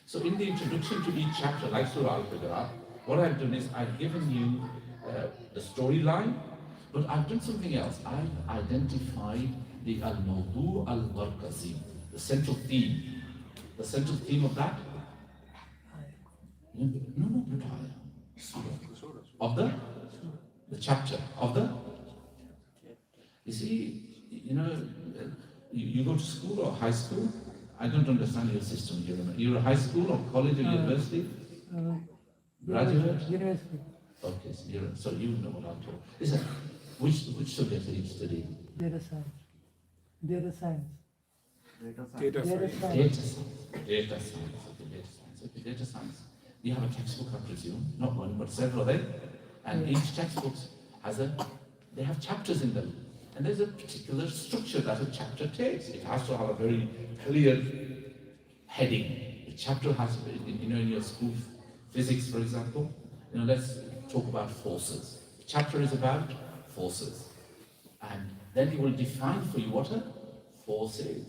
So in the introduction to each chapter, like Surah Al-Hujurat, what I've done is I've given you the storyline, but I've done something else. I've identified the Al-Mawdu Al-Markazi, the central theme. The central theme of that? No, of the chapter, of the, you see, you go to school or high school. I don't understand your system. You're a high school or college or university? Graduate? University. Okay, so you know what I'm talking. Listen, which subject are you studying? Data science. Data science. Data science. Okay, data science. You have a textbook, I presume, not one, but several, right? And each textbook they have chapters in them. And there's a particular structure that a chapter takes. It has to have a very clear heading. The chapter has, in your school physics, for example, let's talk about forces. The chapter is about forces. And then he will define for you what a force is.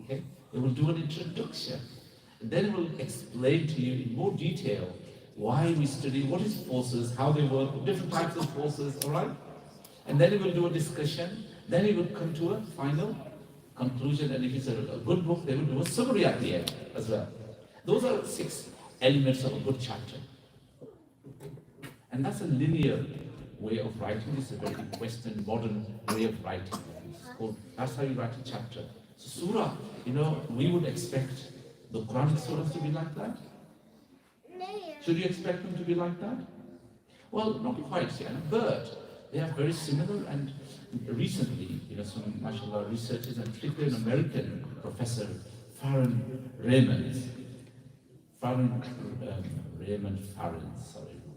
Okay? He will do an introduction. And then he will explain to you in more detail why we study, what is forces, how they work, different types of forces, all right? And then he will do a discussion, then he will come to a final conclusion, and if it's a good book, they will do a summary at the end as well. Those are 6 elements of a good chapter. And that's a linear way of writing. It's a very Western, modern way of writing. That's how you write a chapter. So surah, we would expect the Quranic surahs to be like that. Should you expect them to be like that? Well, not quite yet, but they are very similar, and recently, some, mashallah, researchers, and particularly an American professor,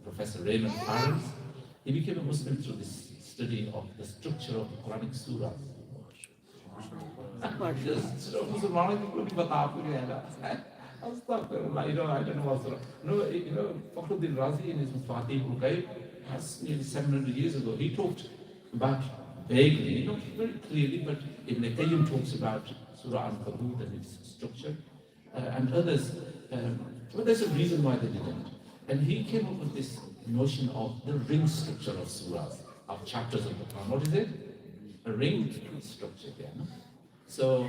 Professor Raymond Farrens, he became a Muslim through this study of the structure of the Quranic surah. I don't know what surah. Fakhruddin Razi in his Fatih al-Ghaib, that's nearly 700 years ago, he talked about vaguely, not very clearly, but Ibn Qayyim talks about Surah Al-Kabut and its structure, and others, but there's a reason why they didn't. And he came up with this notion of the ring structure of surahs, of chapters of the Quran. What is it? A ring structure there. No? So,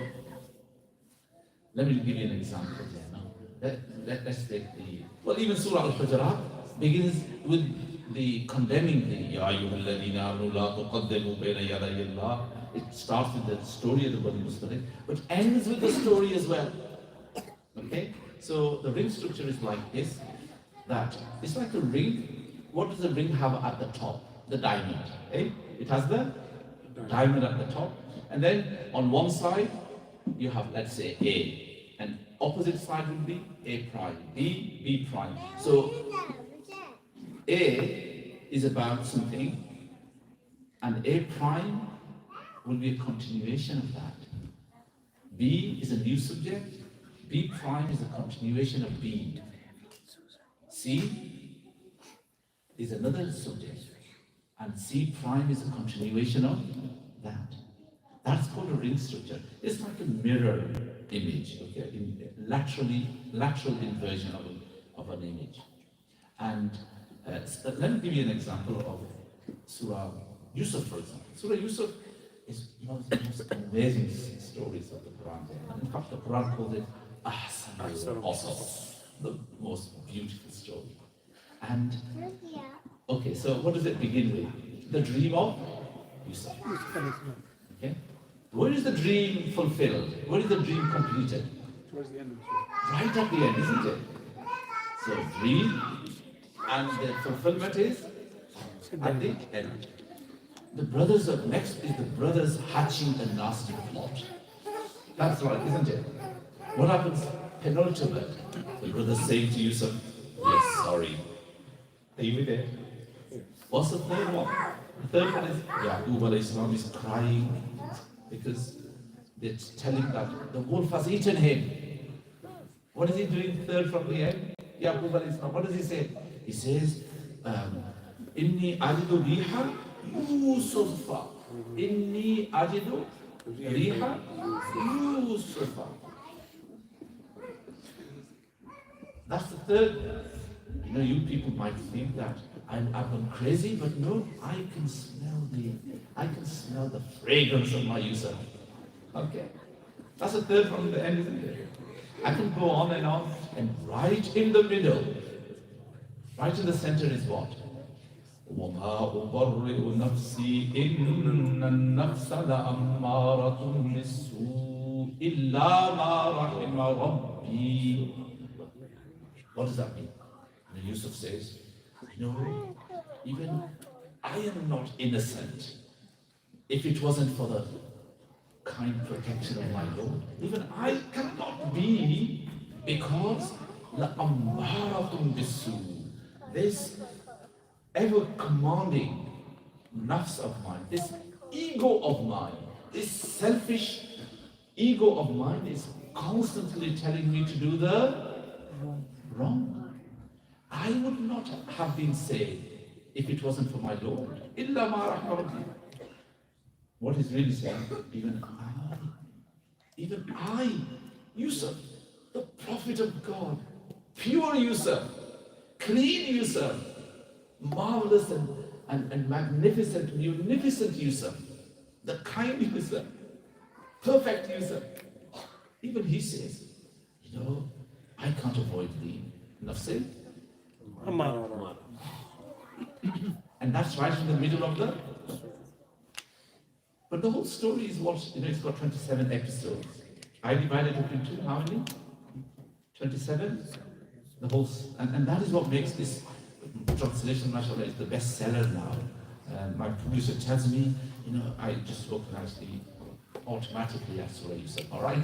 let me give you an example there. No? Let's take even Surah Al-Hujurat begins with the condemning the Ya ayyuhal ladhina amanu la tuqaddimu bayna yaday Allah. It starts with the story of the Bani Muslim, but ends with the story as well. Okay? So the ring structure is like this, that it's like a ring. What does the ring have at the top? The diamond. Okay? It has the diamond at the top. And then on one side, you have, let's say, A. And opposite side would be A prime, B, B prime. So A is about something, and A prime will be a continuation of that. B is a new subject, B prime is a continuation of B. C is another subject, and C prime is a continuation of that. That's called a ring structure. It's like a mirror image, okay, lateral inversion of an image. And let me give you an example of Surah Yusuf, for example. Surah Yusuf is one of the most amazing stories of the Quran. And in fact, the Quran calls it Ahsan al-Qasas, the most beautiful story. And, okay, so what does it begin with? The dream of Yusuf. Okay? Where is the dream fulfilled? Where is the dream completed? Towards the end of the story. Right at the end, isn't it? So dream, and the fulfillment is at the end. The brothers next is the brothers hatching a nasty plot. That's right, isn't it? What happens? Penultimate. The brothers saying to Yusuf, "We're sorry." Are you with it? What's the third one? The third one is Yaqub alayhi salam is crying because they're telling that the wolf has eaten him. What is he doing third from the end? Yaqub alayhi salam, what does he say? He says, Inni ajidu riha Yusufa. Inni ajidu riha Yusufa. That's the third. You know, you people might think that I'm gone crazy, but no, I can smell the fragrance of my Yusuf. Okay. That's the third from the end, isn't it? I can go on, and right in the middle, right in the center is what? وَمَا أُبَرِّئُ نَفْسِي إِنَّ النَّفْسَ لَأَمَّارَةٌ بِالسُّوءِ إِلَّا مَا رَحِمَ رَبِّي. What does that mean? And Yusuf says, you know, even I am not innocent. If it wasn't for the kind protection of my Lord, even I cannot be, because لَأَمَّارَةٌ بِالسُّوءِ, this ever commanding nafs of mine, this ego of mine, this selfish ego of mine is constantly telling me to do the wrong. I would not have been saved if it wasn't for my Lord. Illa ma rahmati. What is really saying? Even I, Yusuf, the Prophet of God, pure Yusuf, clean Yusuf, marvelous and magnificent, munificent Yusuf, the kind Yusuf, perfect Yusuf. Even he says, you know, I can't avoid the nafsi. And that's right in the middle of the. But the whole story is what, you know, it's got 27 episodes. I divided it into how many? 27? The whole, and that is what makes this translation, mashallah, is the bestseller now. My producer tells me, you know, I just recognize the automatically as Surah Yusuf, all right?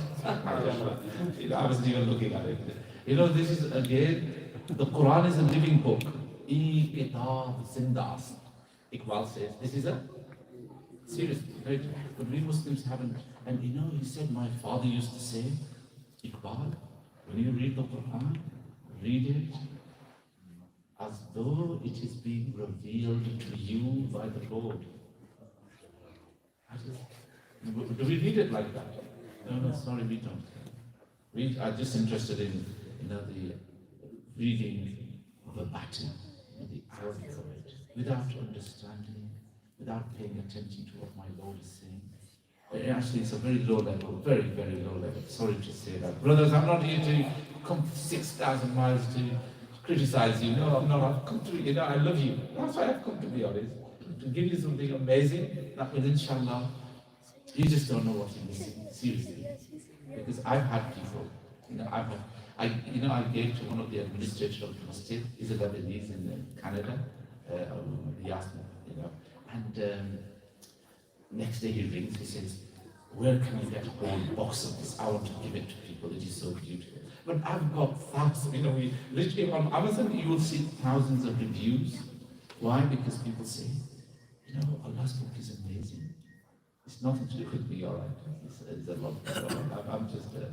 You know, I wasn't even looking at it. You know, this is again, the Quran is a living book. E-kitab zindas. Iqbal says, this is a serious, right? But we Muslims haven't. And you know, he said, my father used to say, Iqbal, when you read the Quran, read it as though it is being revealed to you by the Lord. Do we read it like that? No, sorry, we don't. We are just interested in, you know, the reading verbatim, the Arabic of it, without understanding, without paying attention to what my Lord is saying. Actually, it's a very low level, very, very low level. Sorry to say that. Brothers, I'm not here to come 6,000 miles to criticize you. No, I'm not. I've come to, you know, I love you. That's why I've come, to be honest. To give you something amazing that will, inshallah, you just don't know what you're missing. Seriously. Because I've had people, you know, I gave to one of the administrators of the masjid. He's a Lebanese in Canada. He asked me, you know, and next day he rings, he says, where can you get a whole box of this? I want to give it to people, it is so beautiful. But I've got thousands, you know, we literally on Amazon you will see thousands of reviews. Why? Because people say, you know, Allah's book is amazing. It's nothing to do with me, all right? It's a lot. I'm just a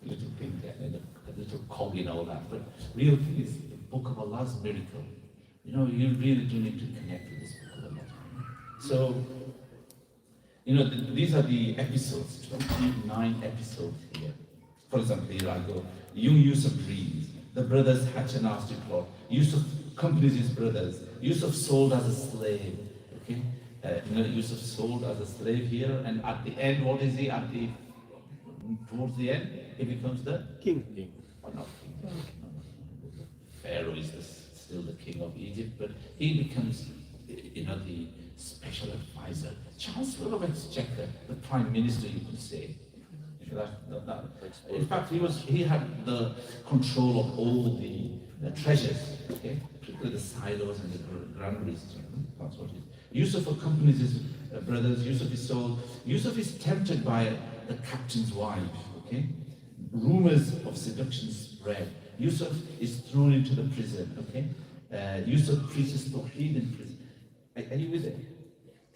little thing and a little cog in all that. But real thing is the book of Allah's miracle. You know, you really do need to connect with this book of Allah. So, you know, these are the episodes, 29 episodes here. For example, here I go. Young Yusuf dreams. The brothers hatch an nasty plot. Yusuf accompanies his brothers. Yusuf sold as a slave. Okay? You know, Yusuf sold as a slave here, and at the end, what is he? Towards the end, he becomes the king. Or not king. No. Pharaoh is still the king of Egypt, but he becomes, you know, the special advisor, Chancellor of Exchequer, the Prime Minister, you could say. In fact, he had the control of all the treasures, okay, particularly the silos and the granaries. That's what it is. Yusuf accompanies his brothers. Yusuf is sold. Yusuf is tempted by the captain's wife. Okay, rumors of seduction spread. Yusuf is thrown into the prison. Okay, Yusuf preaches Tawheed in prison. Are you with it?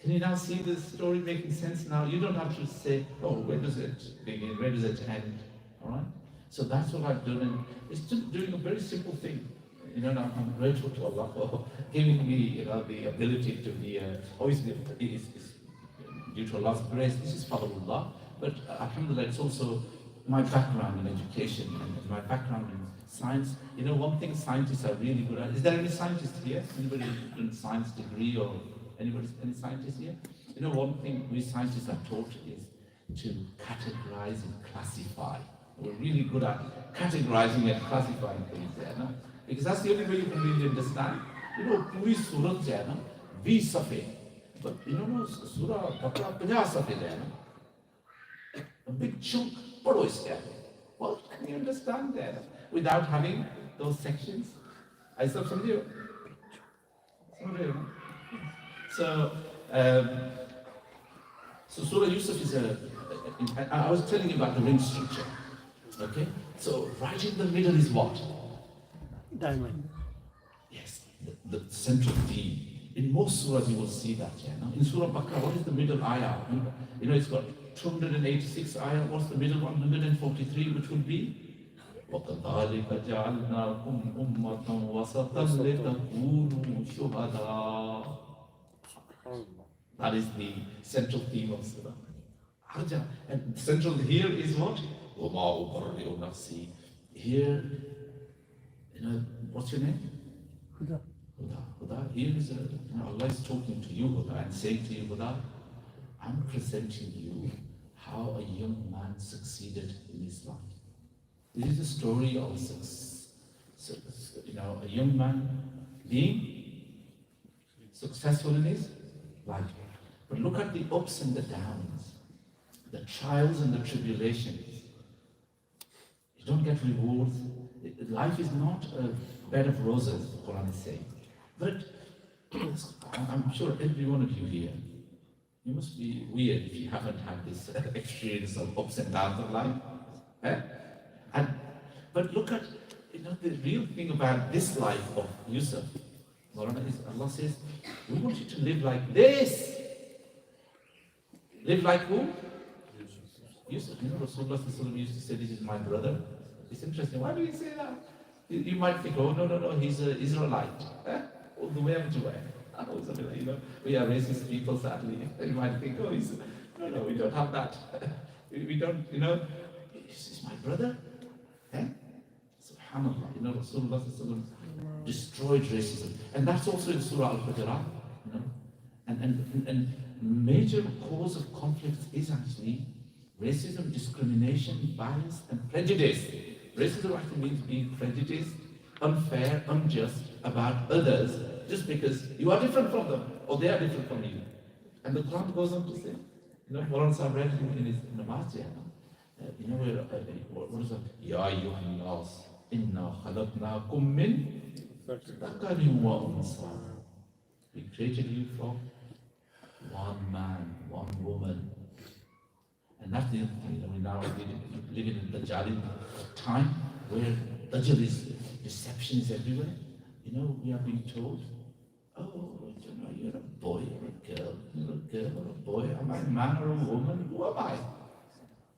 Can you now see the story making sense now? You don't have to say, oh, where does it begin? Where does it end? All right? So that's what I've done. And it's just doing a very simple thing. You know, I'm grateful to Allah for giving me, you know, the ability to be, obviously, it's due to Allah's grace. This is Fadlullah. But alhamdulillah, it's also my background in education and my background in science, one thing scientists are really good at. Is there any scientists here? Anybody in science degree or any scientists here? One thing we scientists are taught is to categorize and classify. We're really good at categorizing and classifying things there, no? Because that's the only way you can really understand. Puri Surat there, no? 20 safe. But Surah Bakra 50 safe there, no? A big chunk, pado is there. Well, can you understand that without having those sections? I said from you. So, Surah Yusuf is I was telling you about the ring structure. Okay? So, right in the middle is what? Diamond. Yes, the central theme. In most surahs you will see that, no? In Surah Bakra, what is the middle ayah? It's got 286 ayah. What's the middle one? 143, which would be? وَكَذَلِكَ جَعَلْنَاكُمْ أُمَّةً وَسَطًا لِتَكُونُوا شُهَدَاءَ. That is the central theme of Surah. Arja. And central here is what? وَمَا أُبَرِّئُ نَفْسِي. Here, what's your name? Huda. Huda. Here is Allah is talking to you, Huda, and saying to you, Huda, I'm presenting you how a young man succeeded in his life. This is a story of a young man being successful in his life. But look at the ups and the downs, the trials and the tribulations. You don't get rewards. Life is not a bed of roses, the Quran is saying. But I'm sure every one of you here, you must be weird if you haven't had this experience of ups and downs of life. But look at the real thing about this life of Yusuf. Allah says, we want you to live like this. Live like who? Yusuf. Rasulullah used to say, this is my brother. It's interesting. Why do you say that? You might think, oh, no, he's an Israelite. All the way up to where? We are racist people, sadly. You might think, oh, no, we don't have that. We don't, he's my brother. Subhanallah, Rasulullah destroyed racism. And that's also in Surah Al-Hujurat, And major cause of conflict is actually racism, discrimination, bias, and prejudice. Racism actually means being prejudiced, unfair, unjust about others just because you are different from them or they are different from you. And the Quran goes on to say, Quran Sahab read in the Masjid, what is it? Ya ayyuhan nas, inna khalaqnakum min dhakarin wa unsa. We created you from one man, one woman. And that's the other thing. We now live in the Dajjal time where Dajjal is, deception is everywhere. We are being told, oh, you're a boy or a girl. You're a girl or a boy. Am I a man or a woman? Who am I?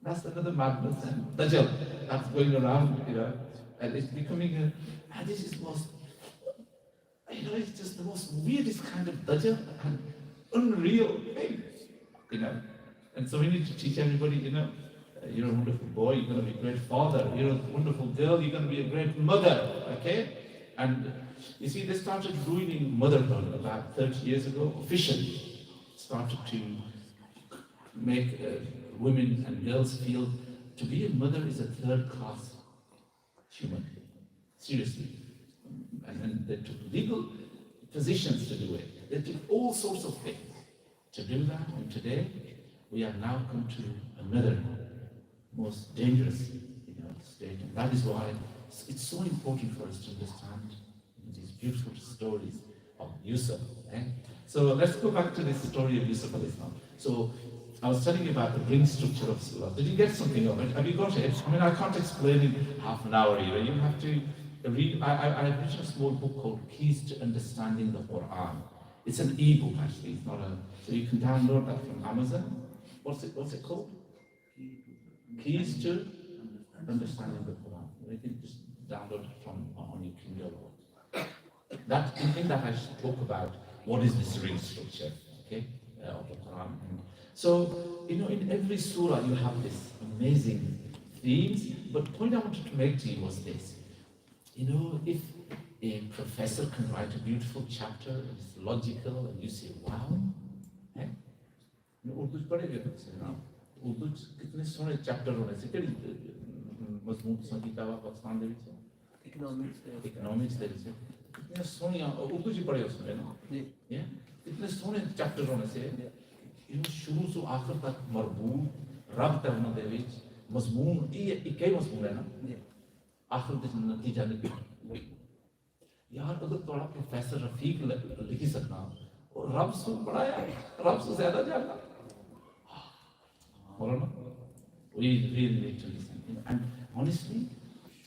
That's another madness. And Dajjal, that's going around, and it's becoming and this is most, it's just the most weirdest kind of Dajjal and unreal thing, And so we need to teach everybody, you're a wonderful boy, you're going to be a great father. You're a wonderful girl, you're going to be a great mother, okay? And you see, they started ruining motherhood about 30 years ago, officially. Started to make women and girls feel to be a mother is a third-class human. Seriously. And they took legal positions to do it. They took all sorts of things to do that. And today, we have now come to another most dangerous state. And that is why it's so important for us to understand these beautiful stories of Yusuf. So let's go back to this story of Yusuf alayhi salam. So I was telling you about the ring structure of Surah. Did you get something of it? Have you got it? I can't explain in half an hour either. You have to read. I've written a small book called Keys to Understanding the Quran. It's an e-book actually. It's not so you can download that from Amazon. What's it called? Keys to Understanding the Quran. You can just download it from on your Kindle. In that I talk about what is this ring structure, of the Quran. So, in every surah you have this amazing themes, but the point I wanted to make to you was this. If a professor can write a beautiful chapter, it's logical, and you say, wow, eh? Urdu पढ़ेंगे बच्चे ना उर्दू कितने सोने chapter होने से कड़ी मजमून संगीता वा पाकिस्तान दे विच इकोनॉमिक्स दे विच कितने सोने उर्दू जी पढ़े उसमें ना या कितने सोने चैप्टर होने से शुरू से आखिर तक मरबूत रब तक होने दे विच मजमून ये एक ही मजमून है ना आखिर तक नतीजा निकले यार अगर थोड़ा प्रोफेसर रफीक लिख सकना और रब से पढ़ाया रब से ज्यादा जानना we really need to listen. And honestly,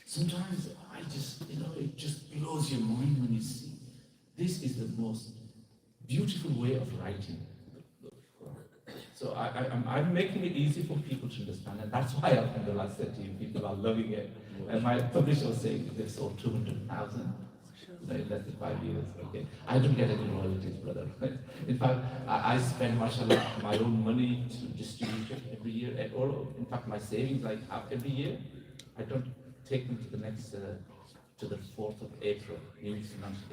sometimes I just, it just blows your mind when you see this is the most beautiful way of writing. So I'm making it easy for people to understand, and that's why I said to you, people are loving it. And my publisher was saying they sold 200,000. In less than 5 years, okay. I don't get any royalties, brother. In fact, I spend, mashallah, my own money to distribute it every year. In fact, my savings I have every year, I don't take them to the next, to the 4th of April.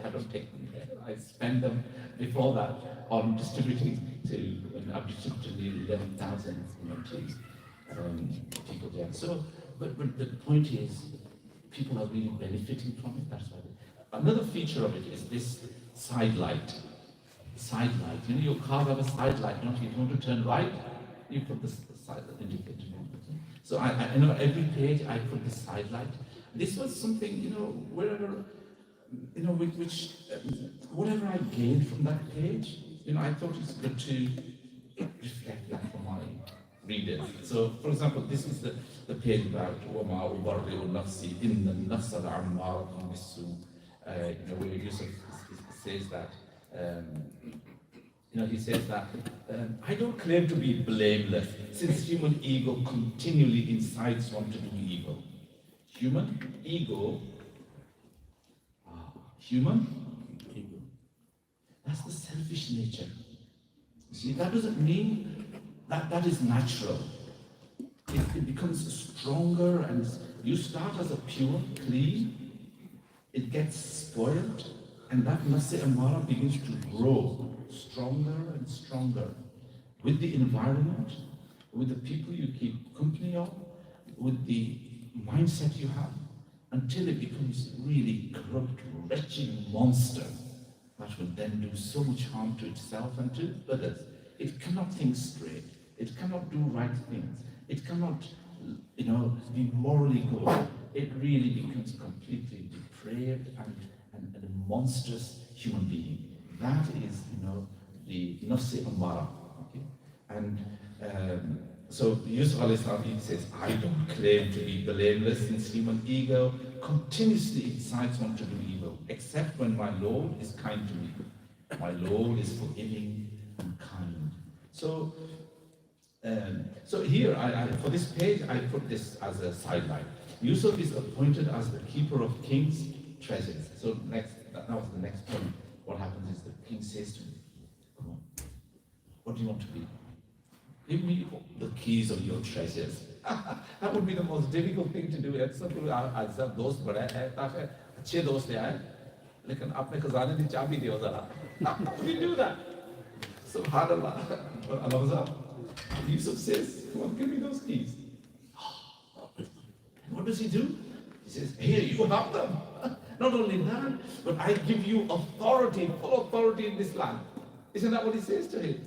I don't take them. I spend them before that on distributing I've distributed nearly 11,000 to people there. So, but the point is, people are really benefiting from it. That's why. Another feature of it is this side light. Side light. Your car have a side light, don't you? If you want to turn right, you put the side indicator. So every page I put the side light. This was something, wherever, whatever I gained from that page, I thought it's good to reflect that for my readers. So, for example, this is the page about وَمَا أُبَرِّئُ نَفْسِي إِنَّ النَّفْسَ لَعَمَّارَةٌ بِالسُّوءِ. Where Yusuf says that, he says that, I don't claim to be blameless, since human ego continually incites one to do evil. Human ego, that's the selfish nature. See, that doesn't mean that is natural. It becomes stronger, and you start as a pure, clean, it gets spoiled, and that nafs amara begins to grow stronger and stronger with the environment, with the people you keep company of, with the mindset you have, until it becomes really corrupt, wretched monster that will then do so much harm to itself and to others. It cannot think straight. It cannot do right things. It cannot, be morally good. It really becomes completely depraved and a monstrous human being. That is, the nafs amara. Okay? And so Yusuf alayhi salam says, I don't claim to be blameless, since human ego continuously incites one to do evil, except when my Lord is kind to me. My Lord is forgiving and kind. So, here, for this page, I put this as a sideline. Yusuf is appointed as the keeper of king's treasures. So that was the next point. What happens is the king says to him, come on, what do you want to be? Give me the keys of your treasures. That would be the most difficult thing to do. सब दोस्त बड़ा है, अच्छे दोस्त हैं, लेकिन अपने खजाने की चाबी दियो जरा. How do we do that? Subhanallah. Yusuf says, come on, give me those keys. And what does he do? He says, here, you have them. Not only that, but I give you authority, full authority in this land. Isn't that what he says to him?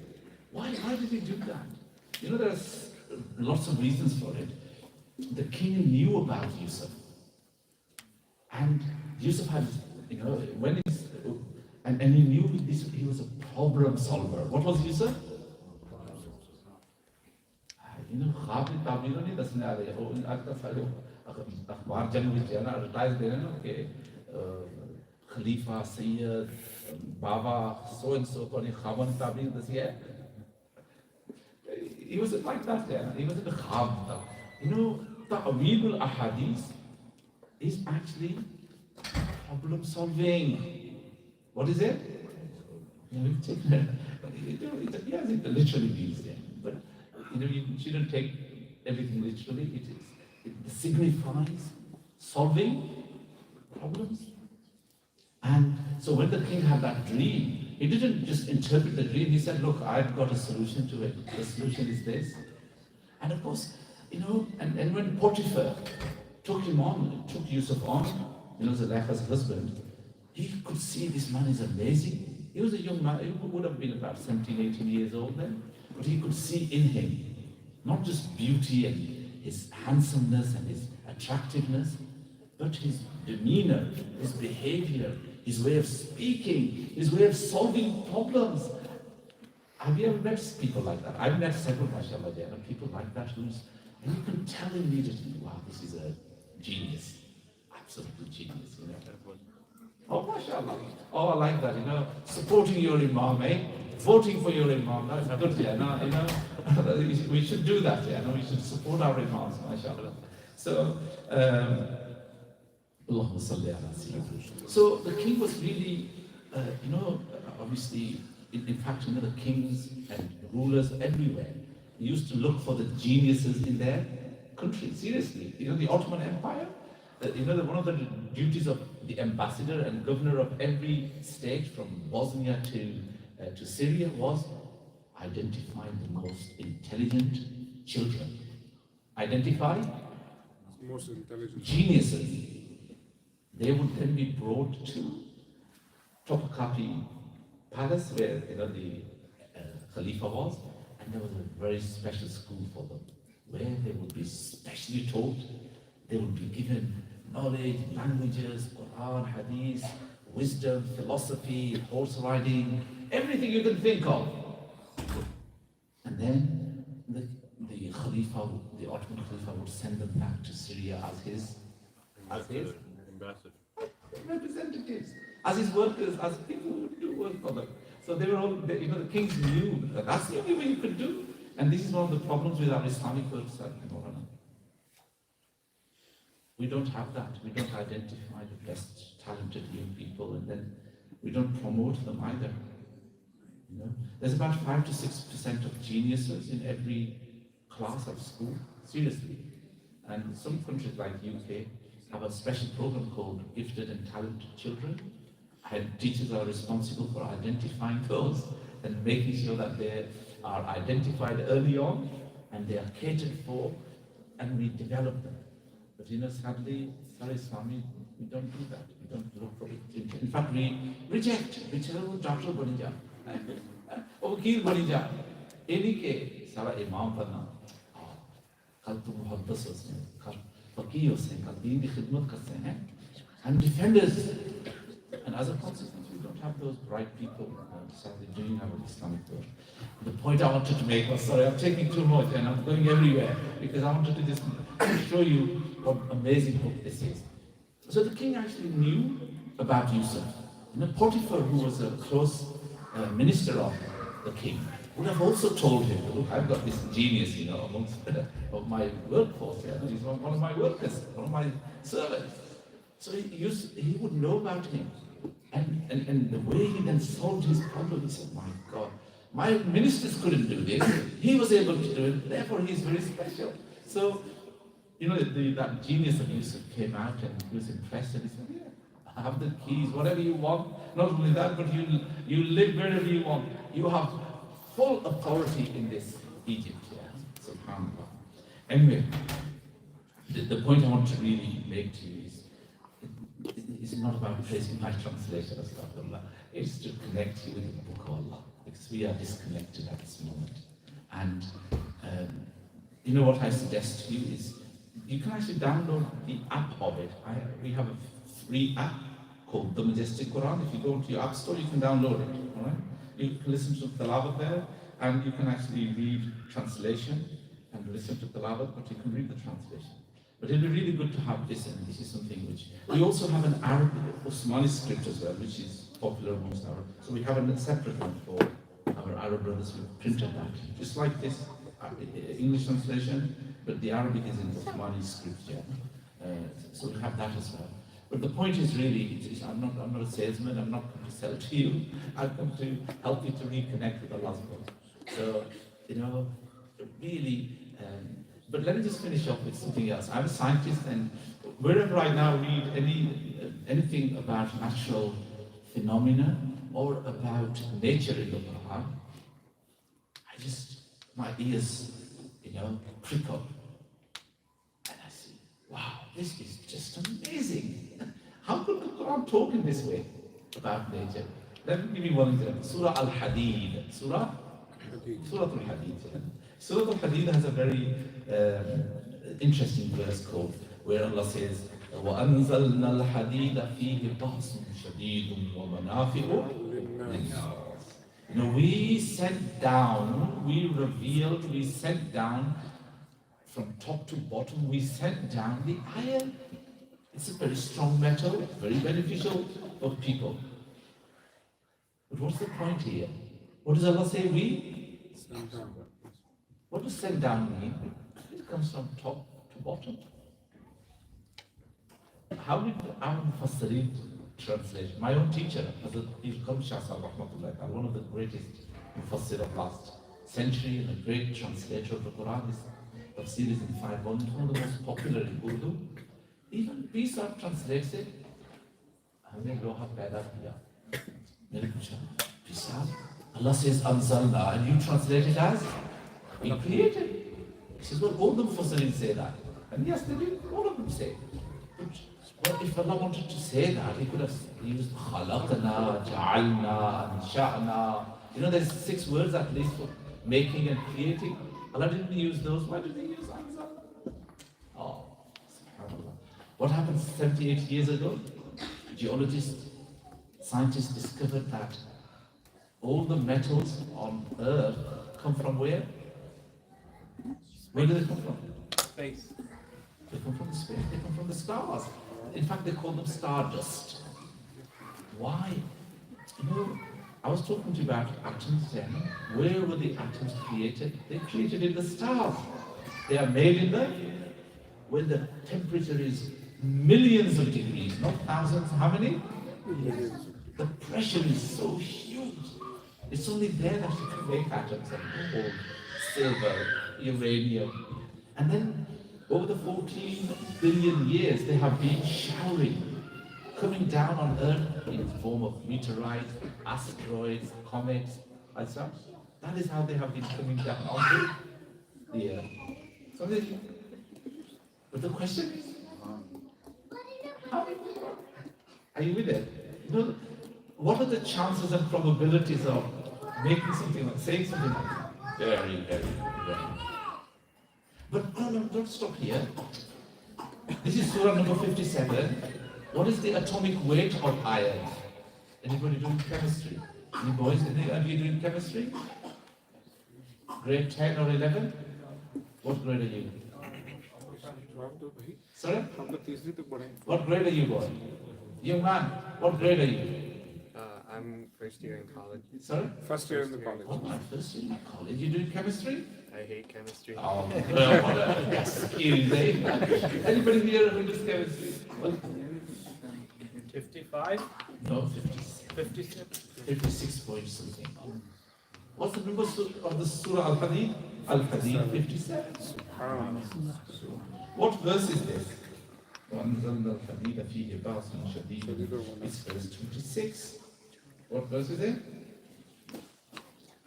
Why did he do that? There's lots of reasons for it. The king knew about Yusuf. And Yusuf had, and he knew he was a problem solver. What was Yusuf? ख्वाब की ताबीर नहीं दसने आ रहे हो आज का सारे अखबार जंग में जाना एडवर्टाइज दे रहे हैं ना कि खलीफा सैयद बाबा so and so को ने ख्वाबों की ताबीर दसी है. He wasn't like that then. He wasn't a ख्वाब. Ta'wil al-ahadith is actually problem solving. What is it? Yes, it literally means that, but you shouldn't take everything literally. It is it signifies solving problems. And so when the king had that dream, he didn't just interpret the dream, he said, look, I've got a solution to it. The solution is this. And of course, and when Potiphar took him on, took Yusuf on, Zulaikha's husband, he could see this man is amazing. He was a young man, he would have been about 17, 18 years old then, but he could see in him not just beauty and his handsomeness and his attractiveness, but his demeanor, his behavior, his way of speaking, his way of solving problems. Have you ever met people like that? I've met several, mashallah, there are people like that and you can tell immediately, wow, this is a genius, absolutely genius, Oh, mashallah. Oh, I like that, supporting your imam, voting for your imam, that's good, we should do that, we should support our imams, mashallah. So, Allahumma salli ala sayyidina. So the king was really, obviously, in fact, the kings and rulers everywhere used to look for the geniuses in their country. Seriously, the Ottoman Empire. One of the duties of the ambassador and governor of every state, from Bosnia to Syria, was identifying the most intelligent children. Identify Most intelligent geniuses. They would then be brought to Topkapi Palace, where the Khalifa was, and there was a very special school for them, where they would be specially taught. They would be given knowledge, languages, Quran, Hadith, wisdom, philosophy, horse riding, everything you can think of. And then the Khalifa, the Ottoman Khalifa, would send them back to Syria as his ambassador, representatives, as his workers, as people who would do work for them. So they were all, the kings knew that that's the only way you could do. And this is one of the problems with our Islamic world. We don't have that. We don't identify the best talented young people, and then we don't promote them either. There's about 5 to 6% of geniuses in every class of school, seriously. And some countries like UK have a special program called Gifted and Talented Children, and teachers are responsible for identifying those and making sure that they are identified early on and they are catered for, and we develop them. But sadly, Islami, we don't do that. We don't look for it. In fact, we reject. We tell them, doctor bani ja, or vakil bani ja. Any ke sara imam banna. Kal tu muhaddis hosne, kal faqih hosne, kal deen ki khidmat karte hain, and defenders. And as a consequence, we don't have those bright people sadly doing our Islamic work. The point I wanted to make was, sorry, I'm taking too much and I'm going everywhere, because I wanted to just show you what amazing book this is. So the king actually knew about Yusuf. Potiphar, who was a close minister of the king, would have also told him, look, I've got this genius, amongst of my workforce. He's one of my workers, one of my servants. So he would know about him. And the way he then solved his problem, he said, my God, my ministers couldn't do this. He was able to do it, therefore he's very special. So, that genius of Yusuf came out and he was impressed, and he said, yeah, I have the keys, whatever you want. Not only that, but you live wherever you want. You have full authority in this Egypt. Yeah. SubhanAllah. Anyway, the point I want to really make to you is, it's not about praising my translation of Astaghfirullah. It's to connect you with the Book of Allah, because we are disconnected at this moment. And what I suggest to you is, you can actually download the app of it. We have a free app called The Majestic Quran. If you go to your app store, you can download it. All right? You can listen to Tilawat there, and you can actually read translation and listen to Tilawat, but you can read the translation. But it'll be really good to have this, and this is something which... We also have an Arabic Usmani script as well, which is popular amongst our... So we have a separate one for our Arab brothers who printed that. Just like this English translation, but the Arabic is in Usmani script, so we have that as well. But the point is really, I'm not a salesman, I'm not going to sell to you, I've come to help you to reconnect with Allah's word. So, really... But let me just finish off with something else. I'm a scientist, and wherever I now read anything about natural phenomena or about nature in the Quran, my ears, prick up. And I say, wow, this is just amazing. How could the Quran talk in this way about nature? Let me give you one example. Surah Al-Hadid. Surah Al-Hadid. Surah Al-Hadid has a very interesting verse called where Allah says, وَأَنزَلْنَا الْحَدِيدَ فِيهِ بَأْسٌ شَدِيدٌ وَمَنَافِعُ لِلنَّاسِ. We sent down, we sent down from top to bottom, we sent down the iron. It's a very strong metal, very beneficial for people. But what's the point here? What does Allah say? We send down. What does send down mean? It comes from top to bottom. How did our Mufassirin translate? My own teacher, ICOB Masjid, one of the greatest Mufassir of last century and a great translator of the Quran. His tafsir is in 5 volumes, one of the most popular in Urdu. Even Sahab translates it. हमने लोहा पैदा किया. मैंने पूछा, Sahab, Allah says Anzalna, and you translate it as we created. He says, well, all the Mufassirin say that. And yes, they did, all of them say. But if Allah wanted to say that, He could have used khalaqna, ja'alna, ansha'na. There's 6 words at least for making and creating. Allah didn't use those. Why did He use Anzalna? Oh, subhanAllah. What happened 78 years ago? Geologists, scientists discovered that all the metals on Earth come from where? Where do they come from? Space. They come from space, they come from the stars. In fact, they call them stardust. Why? I was talking to you about atoms then. Where were the atoms created? They created in the stars. They are made in when the temperature is millions of degrees, not thousands. How many? Millions. The pressure is so huge. It's only there that you can make atoms of gold, silver, uranium. And then over the 14 billion years, they have been showering, coming down on Earth in the form of meteorites, asteroids, comets, and such. That is how they have been coming down onto the Earth. But the question is, are you with it? What are the chances and probabilities of making something like, saying something like that? Very, very, very. But no, don't stop here. This is Surah number 57. What is the atomic weight of iron? Anybody doing chemistry? Any boys? Are you doing chemistry? Grade 10 or 11? What grade are you? Sorry? What grade are you, boy? Young man, what grade are you? I'm first year in college. Sorry? First year in the college. Oh, my first year in college. You doing chemistry? I hate chemistry. Oh, well, what a excuse, eh? Anybody here who does chemistry? Well, 55? no, 56. 56 point something. What's the number of the Surah Al-Hadid? Al-Hadid 57. What verse is this? وَأَنزَلْنَا الْحَدِيدَ فِيهِ بَأْسٌ شَدِيدٌ. It's verse 26. What verse is it?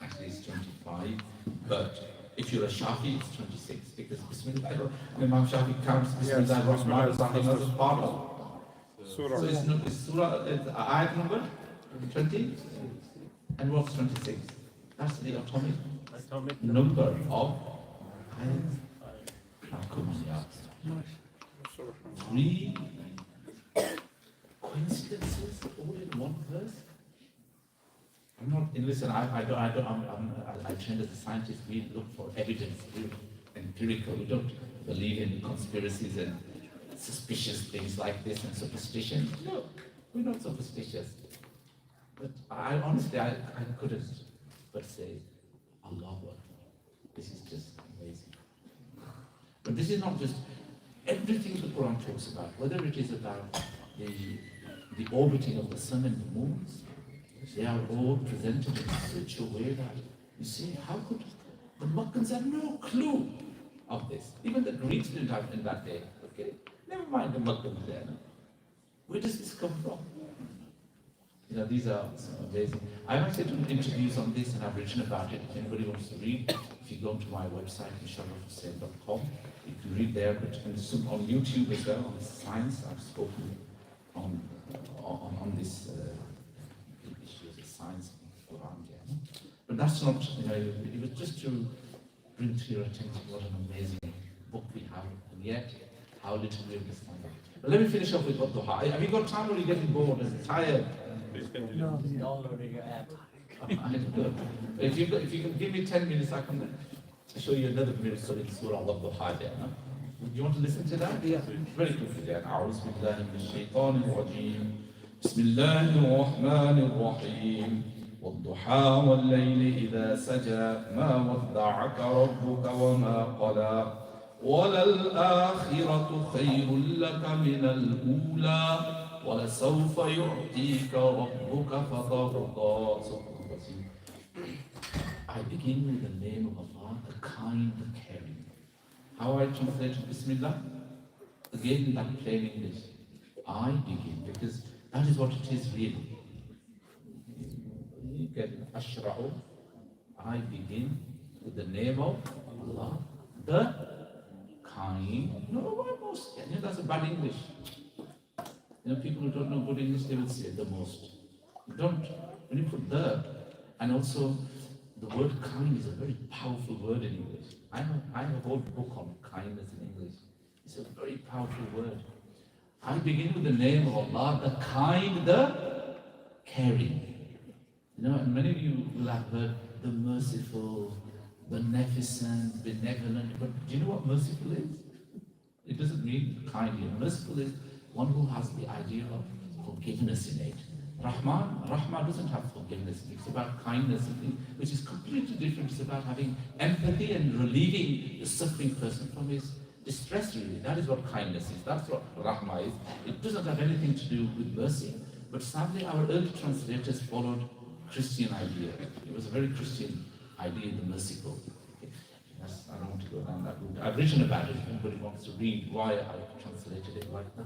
Actually, it's 25. But if you're a Shafi, it's 26. Because Bismillah, Imam Shafi counts Bismillah Rahman Rahim as a part of. Surah. So it's Surah, it's ayat number 20. And what's 26? That's the atomic number of ayats. Now, come on, yeah. 3 coincidences all in one verse? I'm not, listen, I trained as a scientist, we look for evidence, we're empirical, we don't believe in conspiracies and suspicious things like this and superstition. No, we're not superstitious. But I honestly, I couldn't but say, Allah, this is just amazing. But this is not just everything the Quran talks about, whether it is about the orbiting of the sun and the moons, they are all presented in such a way that you see, how could the Makkans have no clue of this. Even the Greeks didn't have in that day. Okay, never mind the Muslims there. No? Where does this come from? You know, these are amazing. I'm actually doing interviews on this and I've written about it. If anybody wants to read, if you go to my website, musharrafhussain.com, you can read there, but soon on YouTube as well, on science, I've spoken on this issues of science around here. But that's not, you know, it was just to bring to your attention what an amazing book we have, and yet how little we understand it. But let me finish off with what Duha. Have you got time or are you getting bored and tired? Please continue. No, yeah. Downloading your app. If you can give me 10 minutes, I can show you another miracle in Surah Al-Duha there. No? You want to listen to that? Yeah. Very quickly there. أعوذ بالله من الشيطان الرجيم. بسم الله الرحمن الرحيم. والضحى والليل إذا سجى ما ودعك ربك وما قلى وللآخرة خير لك من الأولى ولسوف يعطيك ربك فترضى. I begin with the name of Allah, the kind, the caring. How I translate Bismillah? Again in that plain English. I begin, because that is what it is really. You get Ashra'u. I begin with the name of Allah, the kind. No, most. You know, that's a bad English. You know, people who don't know good English, they will say the most. Don't, when you put the, and also the word kind is a very powerful word in English. I have a whole book on kindness in English. It's a very powerful word. I begin with the name of Allah, the kind, the caring. You know, and many of you will have heard the merciful, beneficent, benevolent, but do you know what merciful is? It doesn't mean kind here. Merciful is one who has the idea of forgiveness in it. Rahman doesn't have forgiveness. It's about kindness, which is completely different. It's about having empathy and relieving the suffering person from his distress, really. That is what kindness is. That's what Rahma is. It doesn't have anything to do with mercy. But sadly, our early translators followed Christian idea. It was a very Christian idea, the merciful. Okay. I don't want to go down that route. I've written about it. If anybody wants to read why I translated it like that.